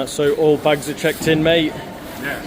So all bags are checked in, mate. Yeah.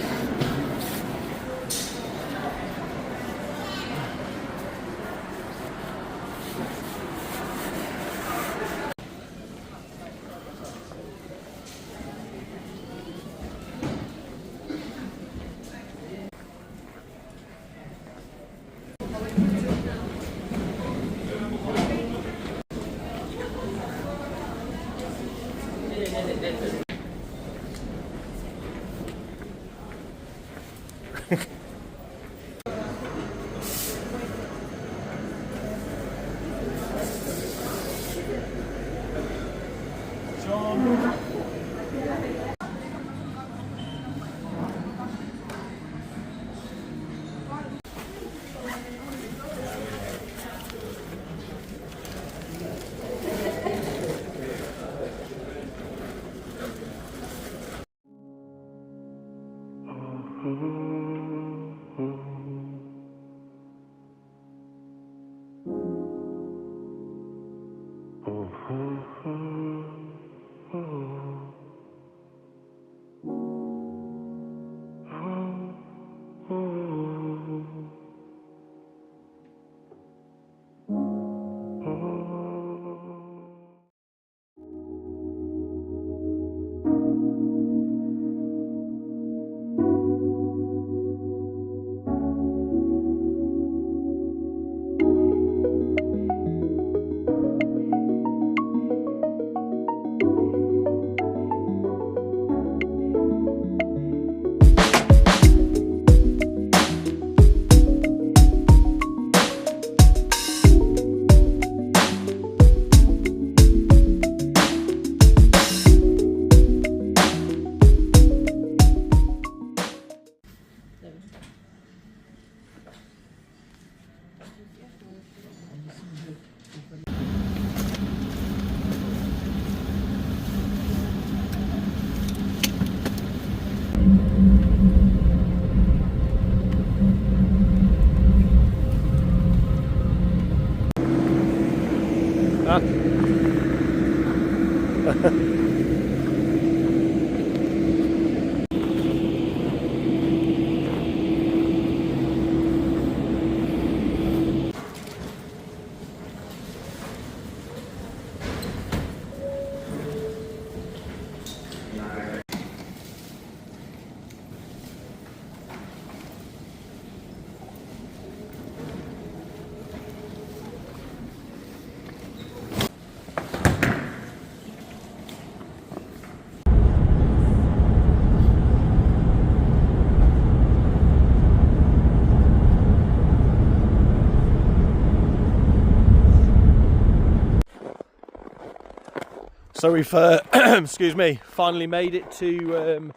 So we've, excuse me, finally made it to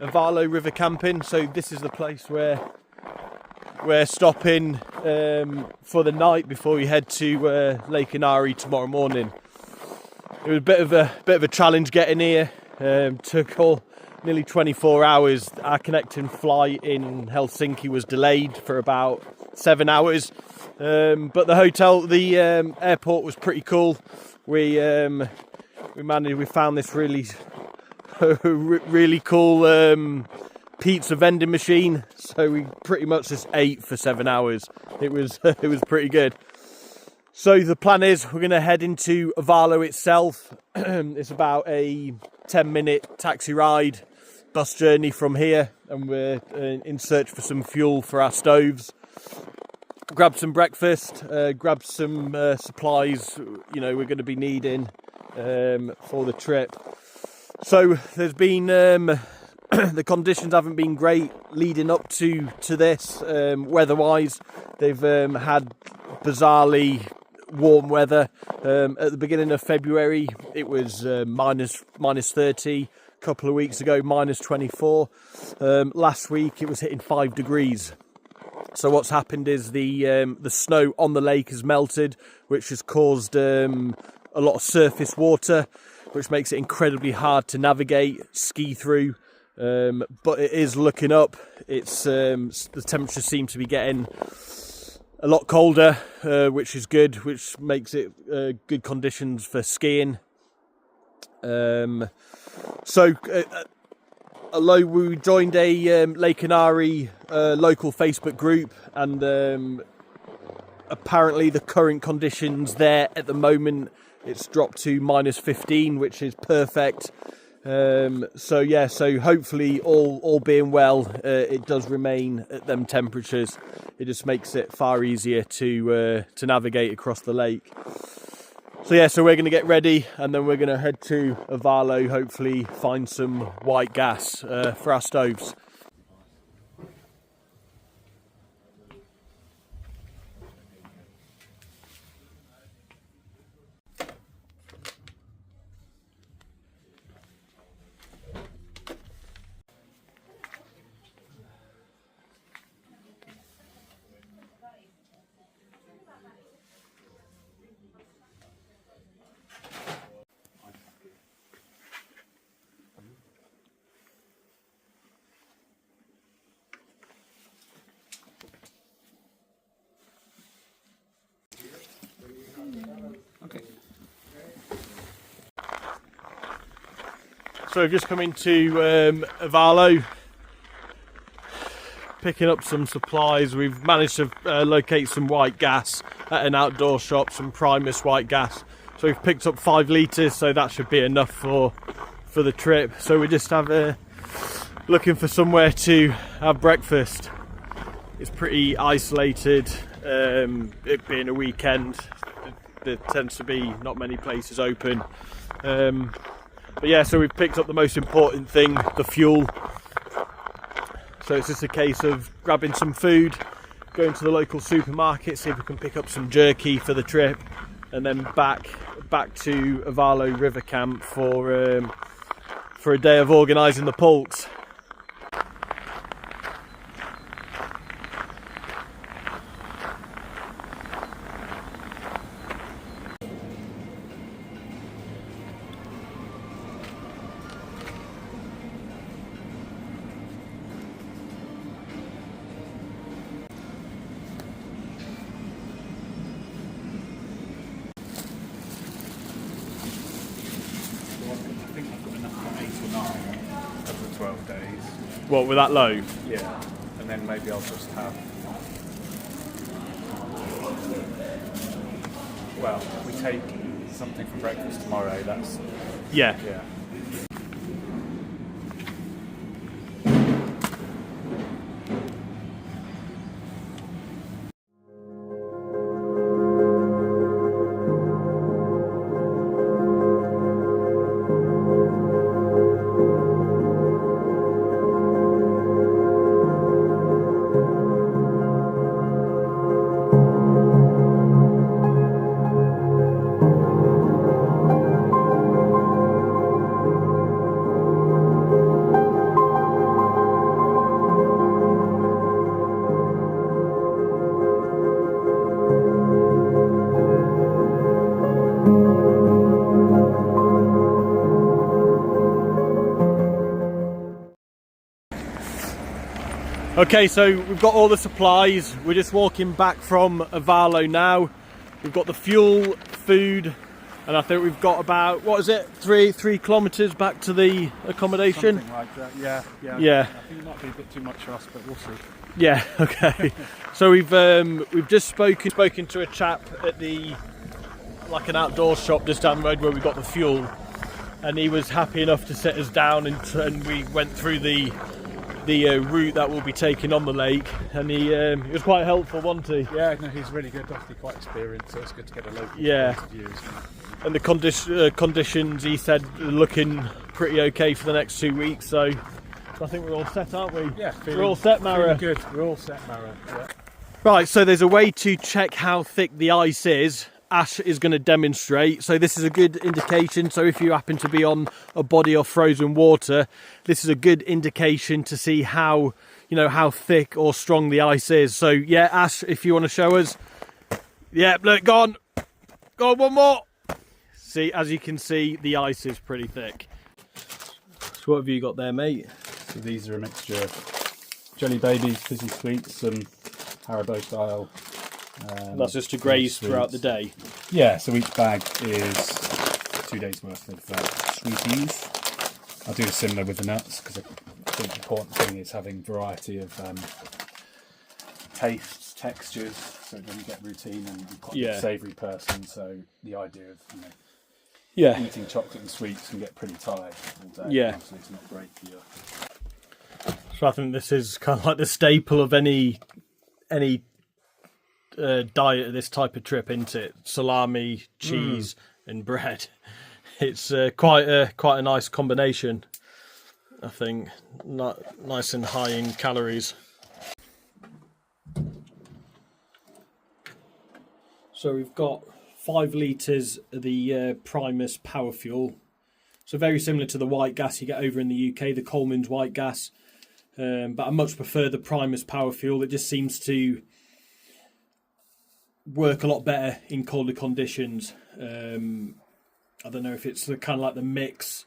Ivalo River camping. So this is the place where we're stopping for the night before we head to Lake Inari tomorrow morning. It was a bit of a challenge getting here. Took nearly 24 hours. Our connecting flight in Helsinki was delayed for about 7 hours, but the airport was pretty cool. We found this really cool pizza vending machine, so we pretty much just ate for 7 hours. It was pretty good. So the plan is we're going to head into Ivalo itself. It's about a 10-minute taxi ride, bus journey from here, and we're in search for some fuel for our stoves. Grab some breakfast, grab some supplies, we're going to be needing for the trip. So there's been the conditions haven't been great leading up to this weather-wise. They've had bizarrely warm weather. At the beginning of February it was minus 30. A couple of weeks ago minus 24. Last week it was hitting 5 degrees. So what's happened is the snow on the lake has melted, which has caused a lot of surface water, which makes it incredibly hard to navigate, ski through. But it is looking up. It's the temperatures seem to be getting a lot colder, which is good, which makes it good conditions for skiing. Although we joined a Lake Inari local Facebook group, and apparently the current conditions there at the moment, it's dropped to -15, which is perfect. So hopefully all being well, it does remain at them temperatures. It just makes it far easier to navigate across the lake. So we're going to get ready, and then we're going to head to Ivalo, hopefully find some white gas for our stoves. Okay. So we've just come into Ivalo, picking up some supplies. We've managed to locate some white gas at an outdoor shop, some Primus white gas. So we've picked up 5 litres, so that should be enough for the trip. So we're just looking for somewhere to have breakfast. It's pretty isolated, it being a weekend. There tends to be not many places open. But yeah, so we've picked up the most important thing, the fuel. So it's just a case of grabbing some food, going to the local supermarket, see if we can pick up some jerky for the trip, and then back to Ivalo River Camp for a day of organising the pulks. I think I've got enough for 8 or 9 over 12 days. What, with that low? Yeah, and then maybe I'll just have. Well, if we take something for breakfast tomorrow, that's. Yeah. Yeah. Okay, so we've got all the supplies. We're just walking back from Ivalo now. We've got the fuel, food, and I think we've got about, what is it, three kilometres back to the accommodation? Something like that, yeah. Yeah. I think it might be a bit too much for us, but we'll see. Yeah, okay. So we've just spoken to a chap at like an outdoor shop just down the road where we got the fuel, and he was happy enough to sit us down, and we went through the route that we'll be taking on the lake, and he was quite helpful, wasn't he? Yeah, no, he's really good, obviously quite experienced, so it's good to get a local views. And the conditions, he said, are looking pretty okay for the next 2 weeks, so I think we're all set, aren't we? Yeah, we're all set, Mara. Good, we're all set, Mara. Yeah. Right, so there's a way to check how thick the ice is. Ash is going to demonstrate, so this is a good indication. So if you happen to be on a body of frozen water, this is a good indication to see how thick or strong the ice is. So yeah, Ash, if you want to show us. Yeah, look, go on, one more. See, as you can see, the ice is pretty thick. So what have you got there, mate? So these are a mixture of Jelly Babies, Fizzy Sweets, some Haribo style. That's just to graze throughout the day. Yeah, so each bag is 2 days worth of sweeties. I'll do similar with the nuts because I think the important thing is having variety of tastes, textures, so it doesn't get routine, and I'm quite a savoury person, so the idea of eating chocolate and sweets can get pretty tired all day. Yeah. Obviously it's not great for you. So I think this is kind of like the staple of any diet of this type of trip, isn't it? Salami, cheese, and bread. It's quite a nice combination, I think. Nice and high in calories. So we've got 5 litres of the Primus Power Fuel. So very similar to the white gas you get over in the UK, the Coleman's white gas. But I much prefer the Primus Power Fuel. It just seems to work a lot better in colder conditions. I don't know if it's kind of like the mix.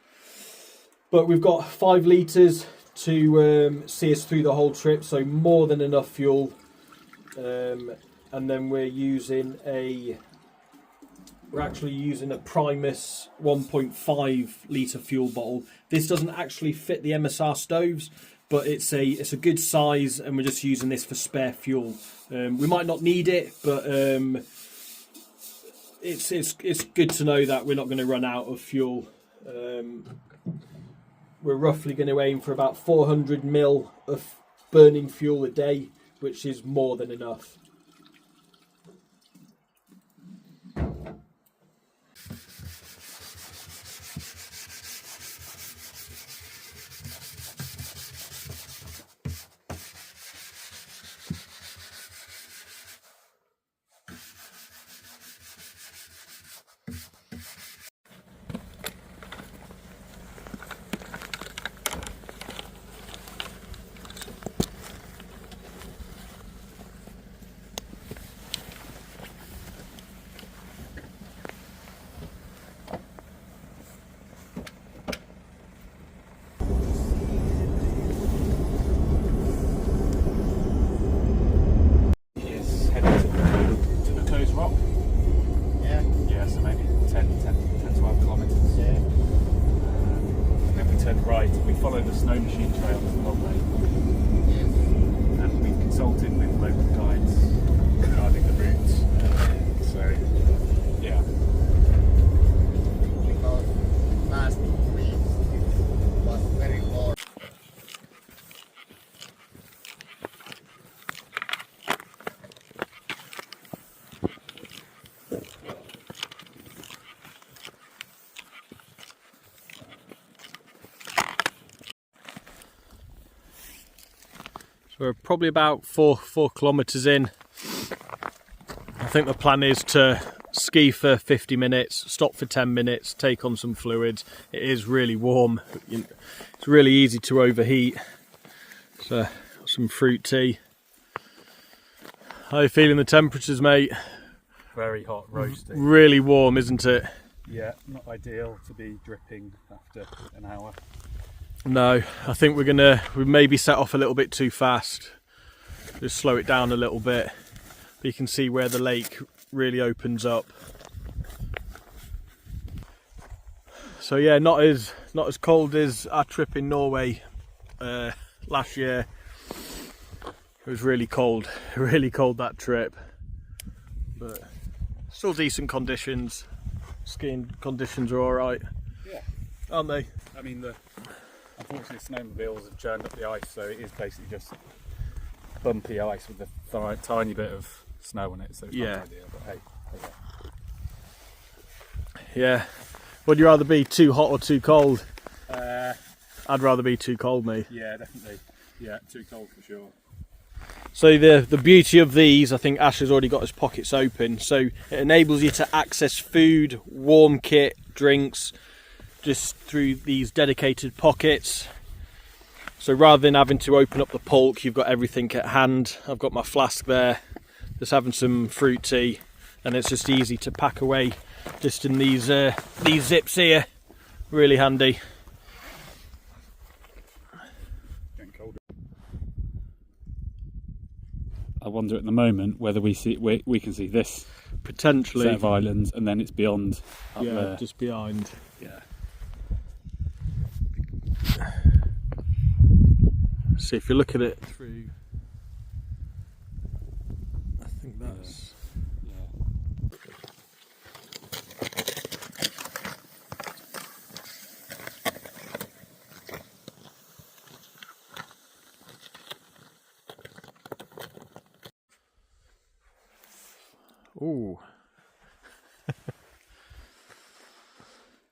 But we've got 5 litres to see us through the whole trip, so more than enough fuel. And then we're actually using a Primus 1.5 litre fuel bottle. This doesn't actually fit the MSR stoves, but it's a good size, and we're just using this for spare fuel. We might not need it, but it's good to know that we're not going to run out of fuel. We're roughly going to aim for about 400 mil of burning fuel a day, which is more than enough. Follow the snow machine trail the whole way. And we've consulted with local guides regarding the routes. So, yeah. Because last week it was very cold. So we're probably about 4 kilometres in. I think the plan is to ski for 50 minutes, stop for 10 minutes, take on some fluids. It is really warm. It's really easy to overheat. So some fruit tea. How are you feeling the temperatures, mate? Very hot, roasting. Really warm, isn't it? Yeah, not ideal to be dripping after an hour. No, I think we maybe set off a little bit too fast. Just slow it down a little bit. But you can see where the lake really opens up. So yeah, not as cold as our trip in Norway last year. It was really cold that trip. But still decent conditions. Skiing conditions are all right. Yeah, aren't they? I mean, unfortunately snowmobiles have churned up the ice, so it is basically just bumpy ice with a tiny bit of snow on it, so it's not ideal, but hey. Yeah. Would you rather be too hot or too cold? I'd rather be too cold, mate. Yeah, definitely. Yeah, too cold for sure. So the beauty of these, I think Ash has already got his pockets open, so it enables you to access food, warm kit, drinks, just through these dedicated pockets. So rather than having to open up the pulk, you've got everything at hand. I've got my flask there, just having some fruit tea, and it's just easy to pack away just in these zips here. Really handy. I wonder at the moment whether we can see this potentially set of islands, and then it's beyond up there. Just behind. Yeah. actually, if you look at it through, I think that's... Ooh.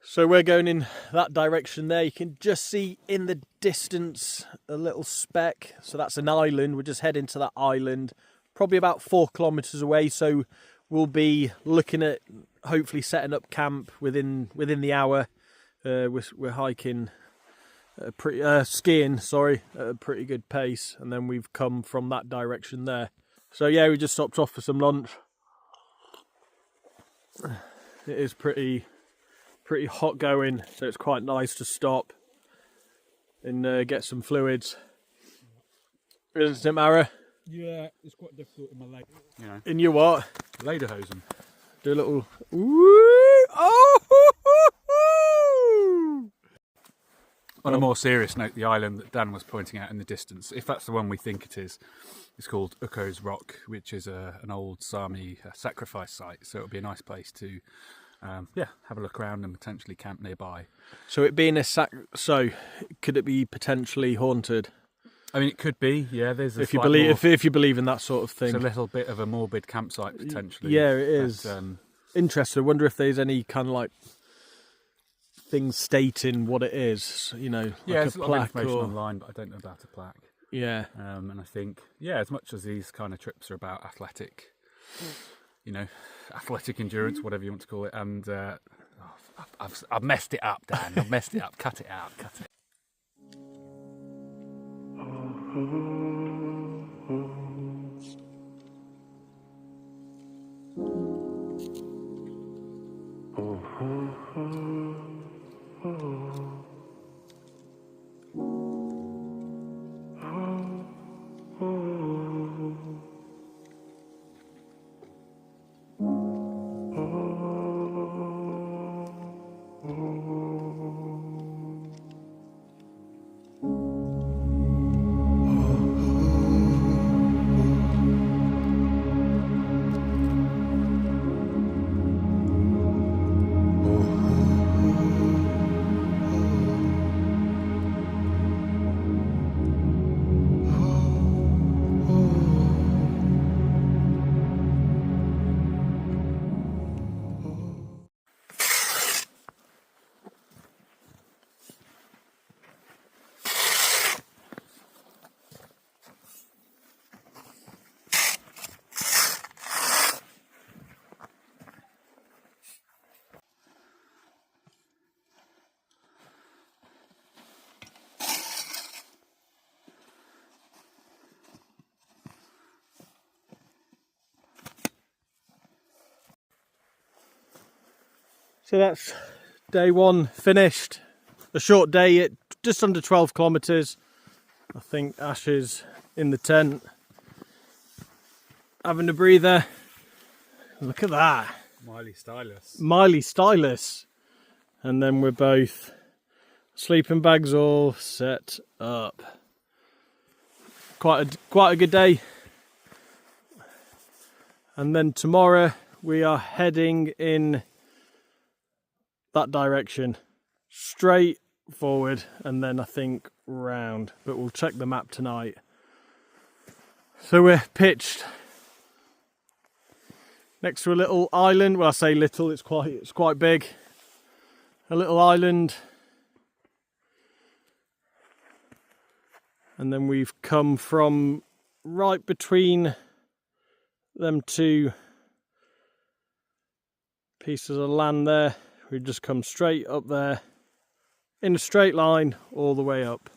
So we're going in that direction there. You can just see in the distance a little speck. So that's an island. We're just heading to that island, probably about 4 kilometers away. So we'll be looking at hopefully setting up camp within the hour. We're hiking, skiing, sorry, at a pretty good pace. And then we've come from that direction there. So yeah, we just stopped off for some lunch. It is pretty hot going, so it's quite nice to stop and get some fluids. Isn't it, Mara? Yeah, it's quite difficult in my leg. You know, In your what? lederhosen. Do a little... Woo! Oh! On a more serious note, the island that Dan was pointing out in the distance, if that's the one we think it is, it's called Ukko's Rock, which is an old Sami sacrifice site. So it'll be a nice place to, have a look around and potentially camp nearby. So it being so could it be potentially haunted? I mean, it could be. Yeah, there's a If you believe in that sort of thing. It's a little bit of a morbid campsite potentially. Yeah, it is. Interesting. I wonder if there's any kind of like things stating what it is, you know, like there's a a lot plaque of information or... online, but I don't know about a plaque. Yeah. And I think, as much as these kind of trips are about athletic endurance, whatever you want to call it, and I've messed it up, Dan. I've messed it up. Cut it out. Cut it. So that's day one finished. A short day at just under 12 kilometres. I think Ash is in the tent, having a breather. Look at that. Miley Stylus. And then we're both sleeping bags all set up. Quite a good day. And then tomorrow we are heading in that direction, straight forward, and then I think round, but we'll check the map tonight. So we're pitched next to a little island. Well, I say little, it's quite big. A little island, and then we've come from right between them two pieces of land there. We've just come straight up there in a straight line all the way up.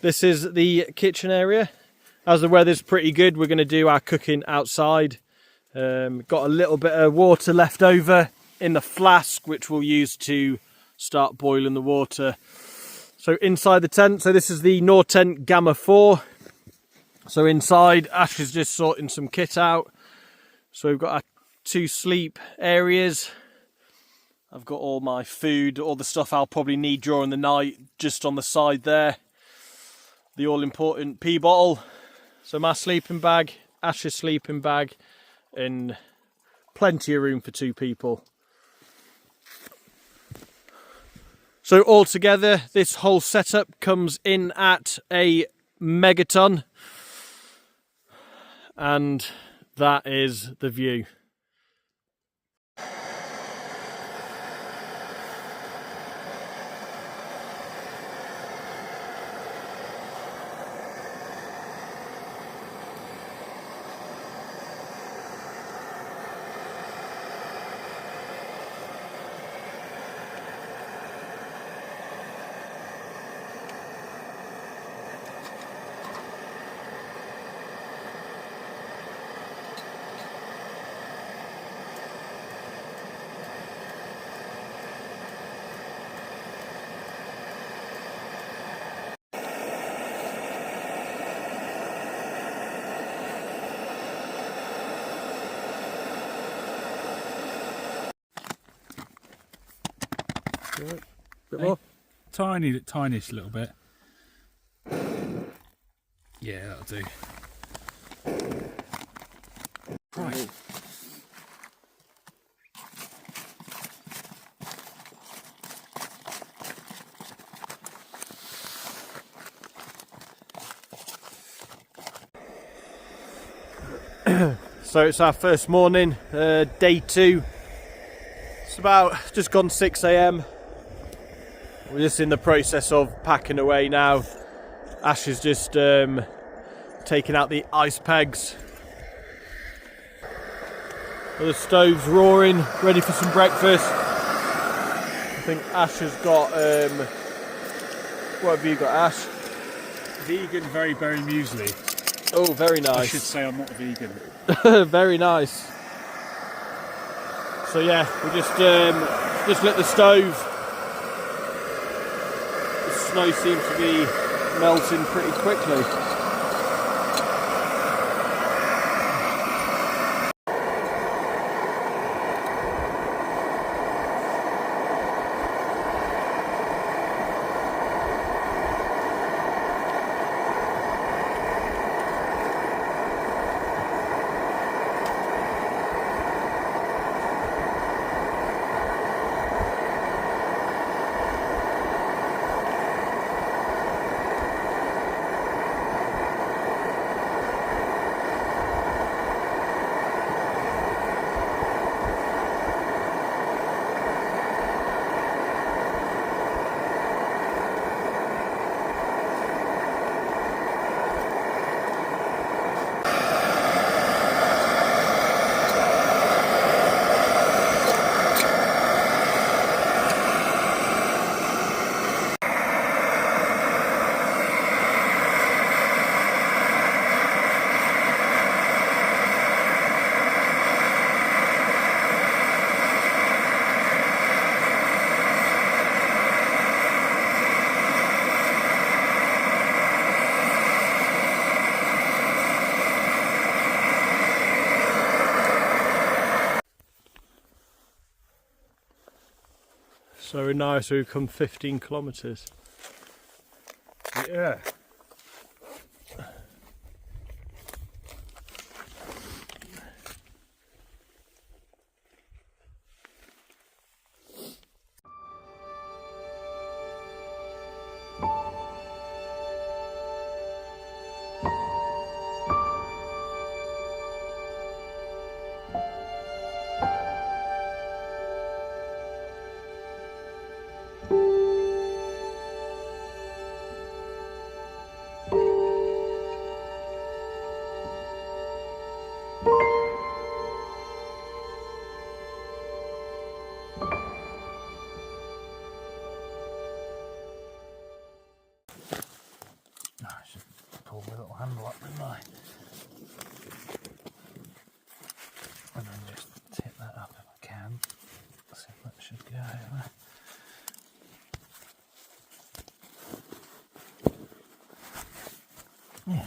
This is the kitchen area. As the weather's pretty good, we're going to do our cooking outside. Got a little bit of water left over in the flask, which we'll use to start boiling the water. So inside the tent, so this is the Nortent Gamma 4. So inside, Ash is just sorting some kit out. So we've got our 2 sleep areas. I've got all my food, all the stuff I'll probably need during the night, just on the side there. The all-important pee bottle. So my sleeping bag, Ash's sleeping bag, and plenty of room for 2 people. So altogether, this whole setup comes in at a megaton. And that is the view. Bit more? Tiniest little bit. Yeah, that'll do. Right. So it's our first morning, day 2. It's about just gone 6 AM. We're just in the process of packing away now. Ash is just taking out the ice pegs. The stove's roaring, ready for some breakfast. I think Ash has got, what have you got, Ash? Vegan very berry muesli. Oh, very nice. I should say I'm not vegan. Very nice. So yeah, we just lit the stove. The snow seems to be melting pretty quickly. So now we've come 15 kilometres. Yeah. I should pull the little handle up, didn't I? And then just tip that up if I can. So that should go over. Yeah.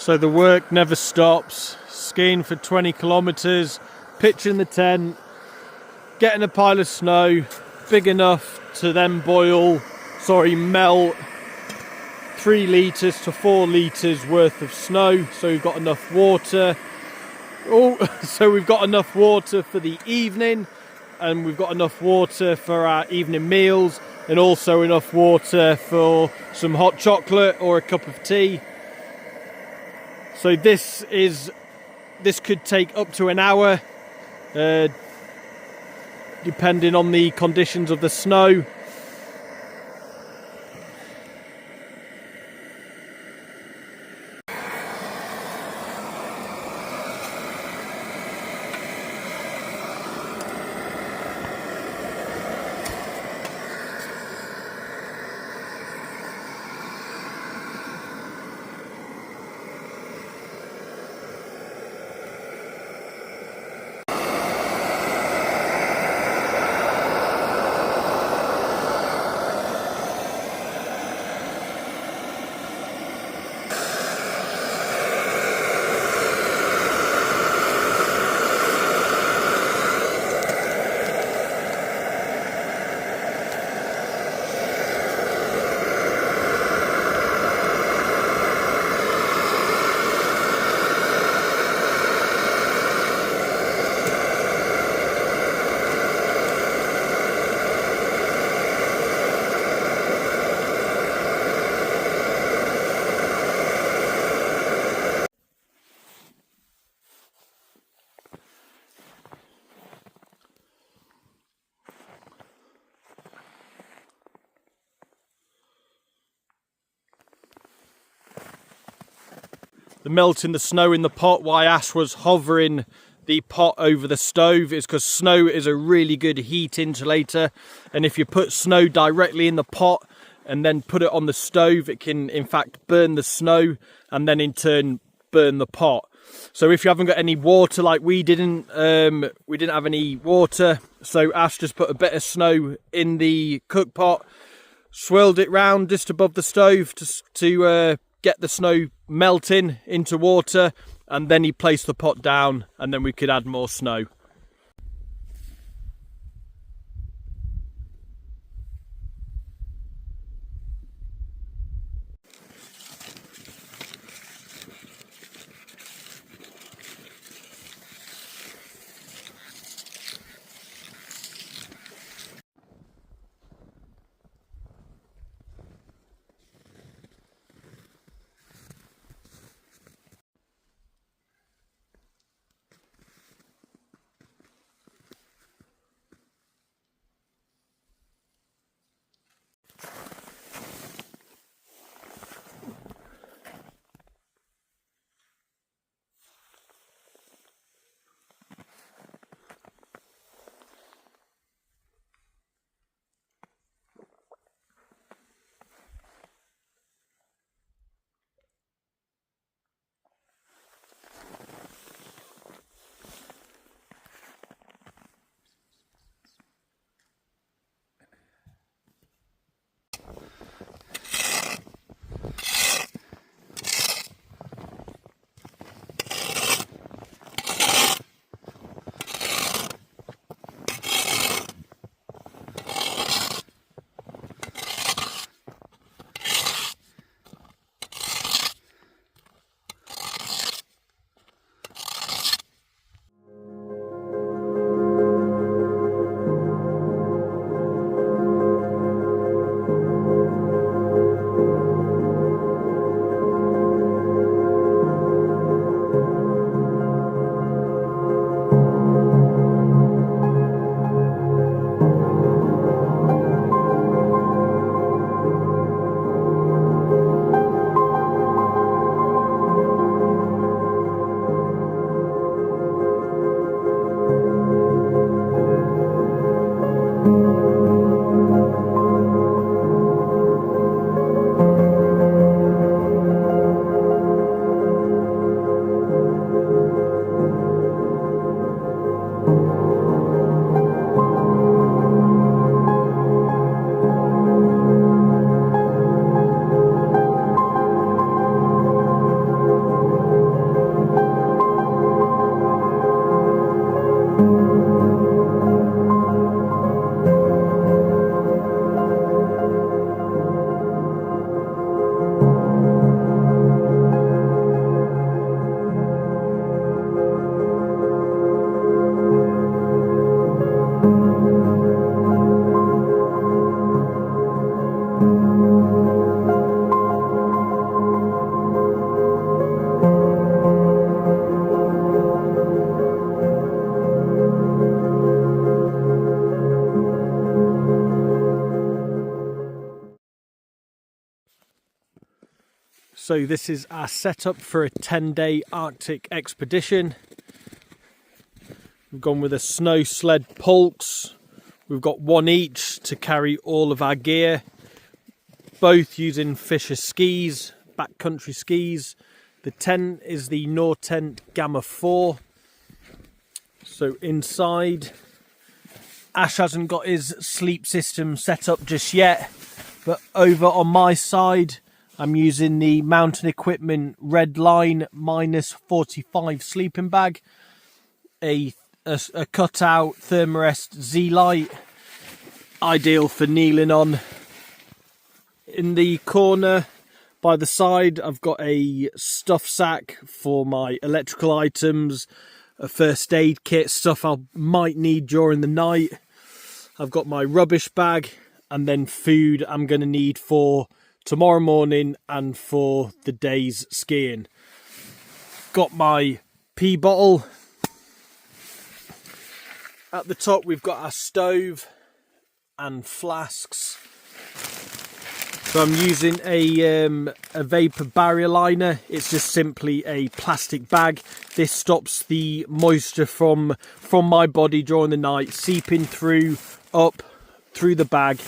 So the work never stops. Skiing for 20 kilometres, pitching the tent, getting a pile of snow big enough to then melt 3 litres to 4 litres worth of snow. So we've got enough water. So we've got enough water for the evening, and we've got enough water for our evening meals, and also enough water for some hot chocolate or a cup of tea. So this could take up to an hour, depending on the conditions of the snow. The melting the snow in the pot, why Ash was hovering the pot over the stove, is because snow is a really good heat insulator, and if you put snow directly in the pot and then put it on the stove, it can in fact burn the snow and then in turn burn the pot. So if you haven't got any water like we didn't have any water, so Ash just put a bit of snow in the cook pot, swirled it round just above the stove to get the snow melting into water, and then he placed the pot down, and then we could add more snow. So this is our setup for a 10-day Arctic expedition. We've gone with a snow sled pulks. We've got one each to carry all of our gear, both using Fisher skis, backcountry skis. The tent is the Nortent Gamma 4. So inside, Ash hasn't got his sleep system set up just yet, but over on my side, I'm using the Mountain Equipment Redline -45 sleeping bag, a cutout Thermarest Z-Lite, ideal for kneeling on. In the corner by the side, I've got a stuff sack for my electrical items, a first aid kit, stuff I might need during the night. I've got my rubbish bag, and then food I'm going to need for tomorrow morning and for the day's skiing. Got my pee bottle. At the top we've got our stove and flasks. So I'm using a vapor barrier liner. It's just simply a plastic bag. This stops the moisture from my body during the night seeping through up through the bag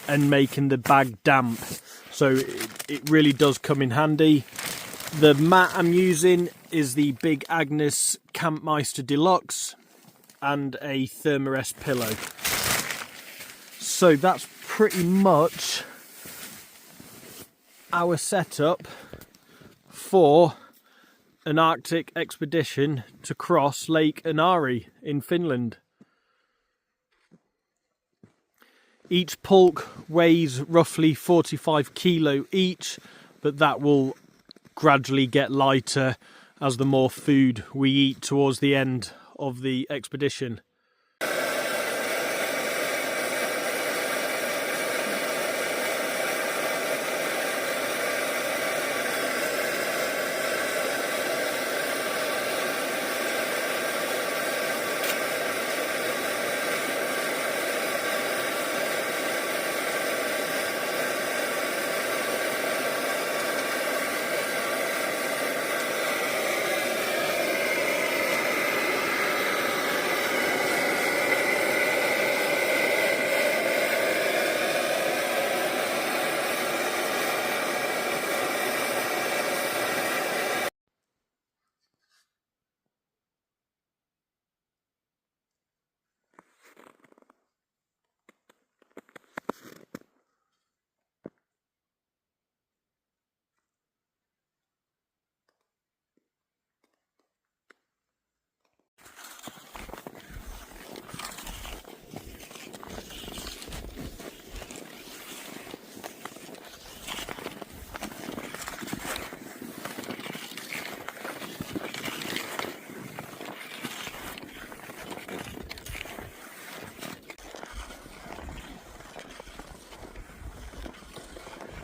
and making the bag damp. So it really does come in handy. The mat I'm using is the Big Agnes Campmeister Deluxe and a Thermarest pillow. So that's pretty much our setup for an Arctic expedition to cross Lake Inari in Finland. Each pulk weighs roughly 45 kilo each, but that will gradually get lighter as the more food we eat towards the end of the expedition.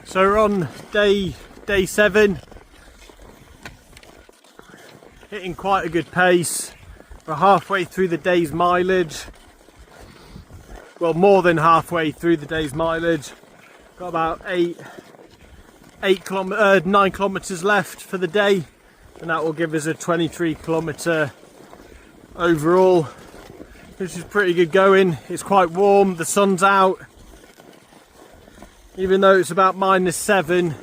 So we're on day 7, hitting quite a good pace. We're halfway through the day's mileage. Well, more than halfway through the day's mileage. Got about 9 kilometers left for the day, and that will give us a 23-kilometer overall, which is pretty good going. It's quite warm, the sun's out. Even though it's about -7,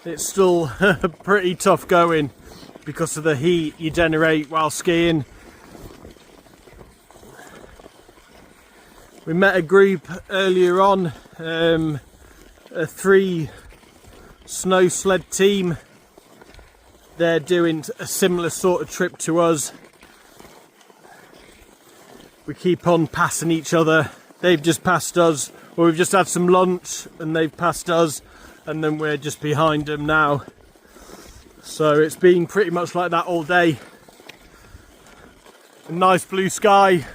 it's still pretty tough going because of the heat you generate while skiing. We met a group earlier on, a 3 snow sled team. They're doing a similar sort of trip to us. We keep on passing each other. They've just passed us. Well, we've just had some lunch and they've passed us, and then we're just behind them now. So it's been pretty much like that all day. A nice blue sky.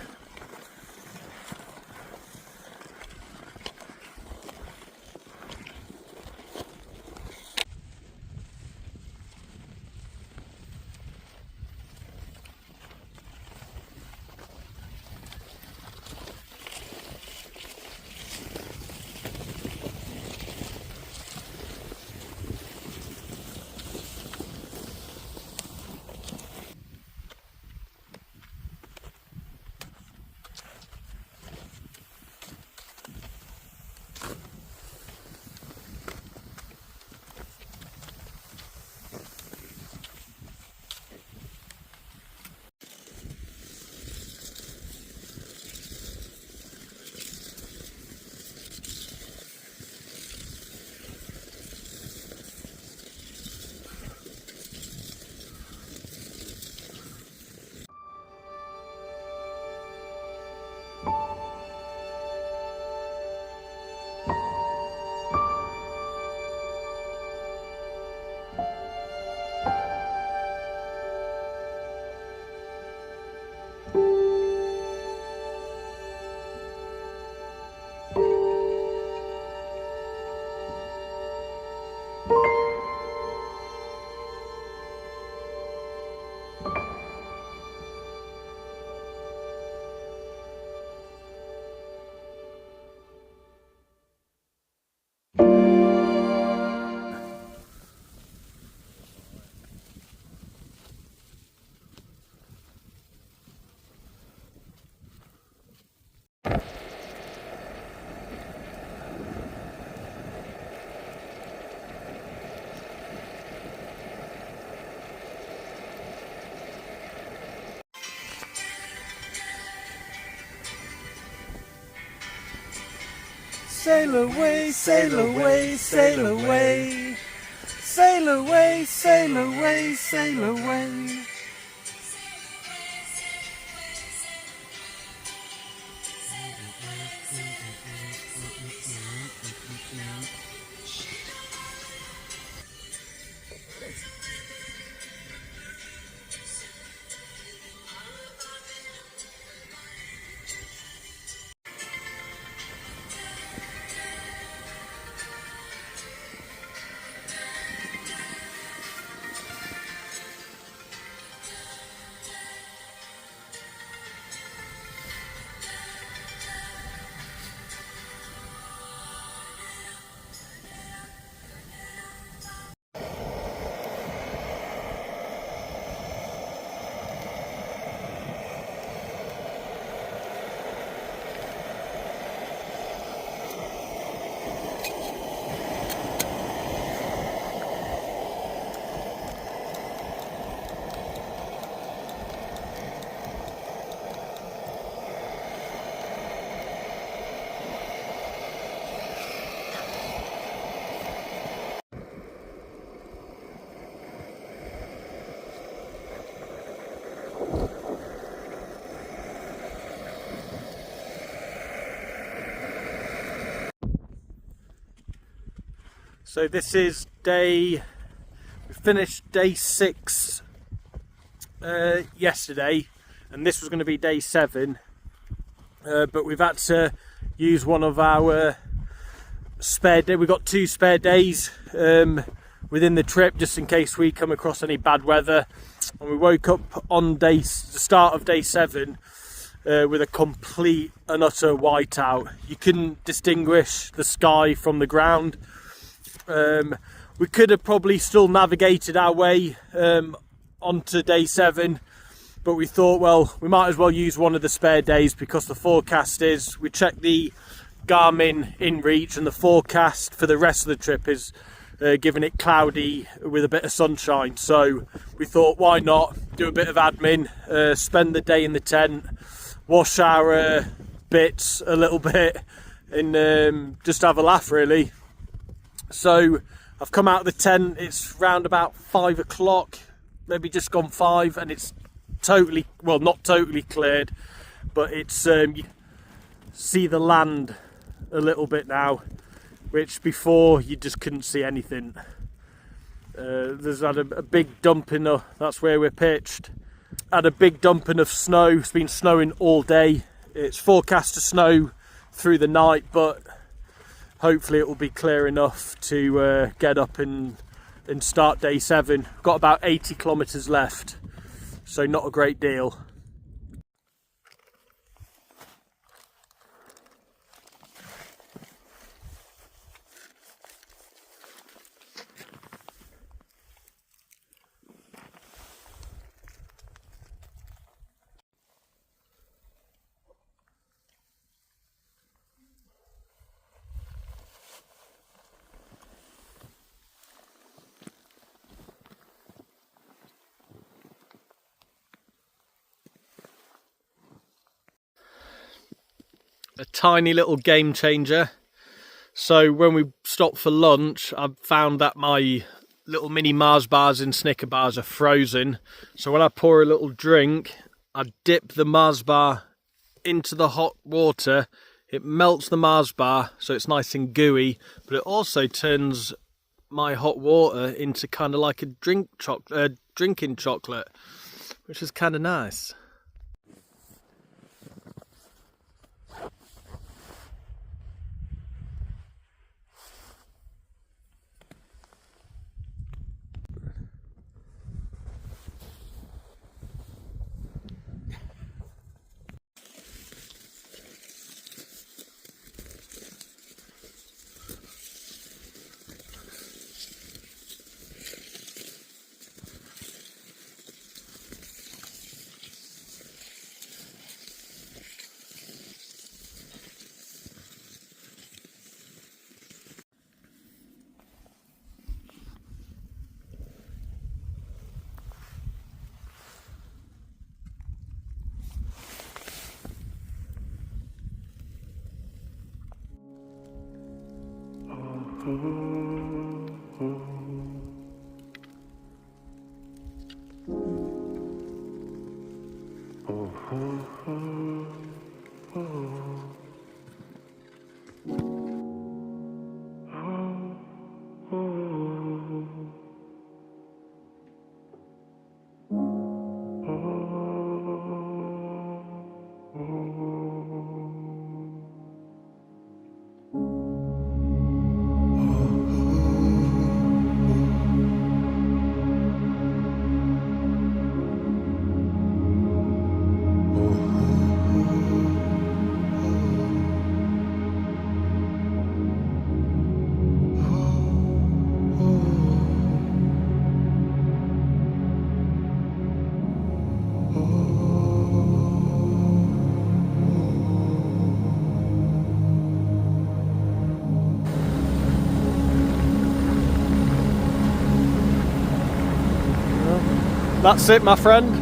sail away, sail away, sail away. Sail away, sail away, sail away. So this is we finished day 6 yesterday, and this was going to be day 7, but we've had to use one of our spare days. We've got 2 spare days within the trip, just in case we come across any bad weather. And we woke up on the start of day 7 with a complete and utter whiteout. You couldn't distinguish the sky from the ground. We could have probably still navigated our way onto day 7, but we thought, well, we might as well use one of the spare days, because the forecast is, we checked the Garmin InReach, and the forecast for the rest of the trip is giving it cloudy with a bit of sunshine. So we thought, why not do a bit of admin, spend the day in the tent, wash our bits a little bit, and just have a laugh, really. So I've come out of the tent, it's round about 5 o'clock, maybe just gone 5, and it's totally, well, not totally cleared, but it's, you see the land a little bit now, which before you just couldn't see anything. There's had a big dumping of, that's where we're pitched, had a big dumping of snow. It's been snowing all day. It's forecast to snow through the night, but hopefully it will be clear enough to get up and start day 7. We've got about 80 kilometres left, so not a great deal. A tiny little game changer. So when we stopped for lunch, I found that my little mini Mars bars and Snicker bars are frozen. So when I pour a little drink, I dip the Mars bar into the hot water. It melts the Mars bar, so it's nice and gooey, but it also turns my hot water into kind of like a drinking chocolate, which is kind of nice. That's it, my friend.